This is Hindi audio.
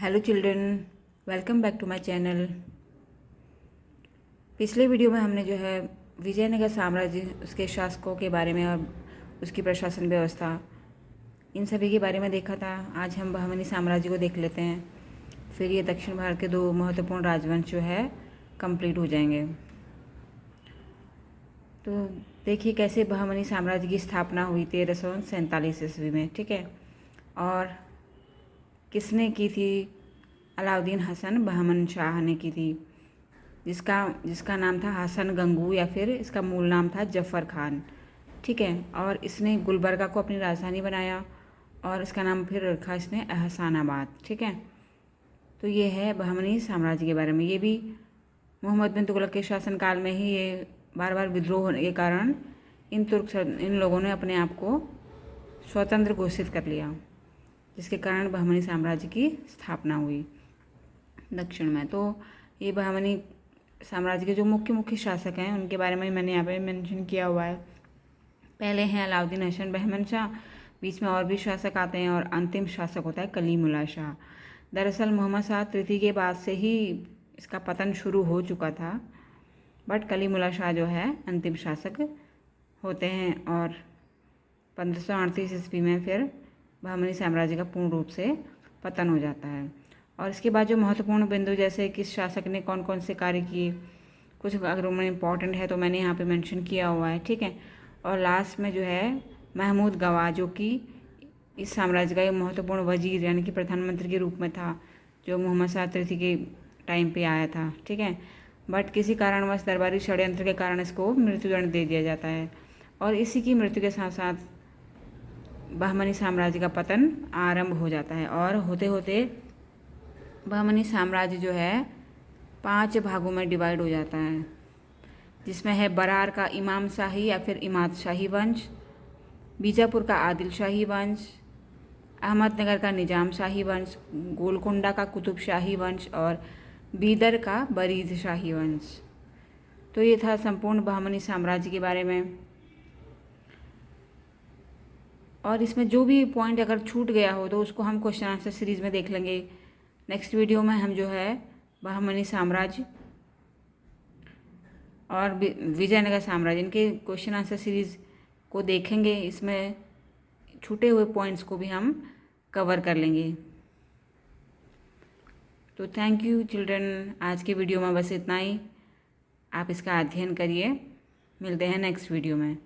Hello children, welcome back to my channel. पिछले वीडियो में हमने जो है विजयनगर साम्राज्य, उसके शासकों के बारे में और उसकी प्रशासन व्यवस्था, इन सभी के बारे में देखा था। आज हम बहमनी साम्राज्य को देख लेते हैं, फिर ये दक्षिण भारत के दो महत्वपूर्ण राजवंश जो है कंप्लीट हो जाएंगे। तो देखिए कैसे बहमनी साम्राज्य की स्थापना हुई 1347 ईस्वी में, ठीक है। और किसने की थी? अलाउद्दीन हसन बहमन शाह ने की थी, जिसका नाम था हसन गंगू, या फिर इसका मूल नाम था जफ़र खान, ठीक है। और इसने गुलबर्गा को अपनी राजधानी बनाया और इसका नाम फिर रखा इसने एहसानाबाद, ठीक है। तो ये है बहमनी साम्राज्य के बारे में। ये भी मोहम्मद बिन तुगलक के शासनकाल में ही ये बार बार विद्रोह होने के कारण इन लोगों ने अपने आप को स्वतंत्र घोषित कर लिया, जिसके कारण बहमनी साम्राज्य की स्थापना हुई दक्षिण में। तो ये बहमनी साम्राज्य के जो मुख्य शासक हैं उनके बारे में मैंने यहाँ पे मेंशन किया हुआ है। पहले हैं अलाउद्दीन हसन बहमन शाह, बीच में और भी शासक आते हैं, और अंतिम शासक होता है कलीमुल्ला शाह। दरअसल मोहम्मद शाह तृतीय के बाद से ही इसका पतन शुरू हो चुका था, बट कलीमुल्ला शाह जो है अंतिम शासक होते हैं। और 1538 ईस्वी में फिर बहमनी साम्राज्य का पूर्ण रूप से पतन हो जाता है। और इसके बाद जो महत्वपूर्ण बिंदु, जैसे किस शासक ने कौन कौन से कार्य किए, कुछ अगर उनमें इम्पॉर्टेंट है तो मैंने यहाँ पे मेंशन किया हुआ है, ठीक है। और लास्ट में जो है महमूद गवा, जो कि इस साम्राज्य का एक महत्वपूर्ण वजीर यानी कि प्रधानमंत्री के रूप में था, जो मोहम्मद शाह तृतीय के टाइम पे आया था, ठीक है। बट किसी कारणवश दरबारी षड्यंत्र के कारण इसको मृत्युदंड दे दिया जाता है, और इसी की मृत्यु के साथ साथ बहमनी साम्राज्य का पतन आरंभ हो जाता है। और होते होते बहमनी साम्राज्य जो है 5 भागों में डिवाइड हो जाता है, जिसमें है बरार का इमाम शाही या फिर इमाद शाही वंश, बीजापुर का आदिल शाही वंश, अहमदनगर का निजाम शाही वंश, गोलकोंडा का कुतुब शाही वंश, और बीदर का बरीद शाही वंश। तो ये था संपूर्ण बहमनी साम्राज्य के बारे में। और इसमें जो भी पॉइंट अगर छूट गया हो तो उसको हम क्वेश्चन आंसर सीरीज़ में देख लेंगे। नेक्स्ट वीडियो में हम जो है बहमनी साम्राज्य और विजयनगर साम्राज्य, इनके क्वेश्चन आंसर सीरीज़ को देखेंगे। इसमें छूटे हुए पॉइंट्स को भी हम कवर कर लेंगे। तो थैंक यू चिल्ड्रन, आज के वीडियो में बस इतना ही। आप इसका अध्ययन करिए। मिलते हैं नेक्स्ट वीडियो में।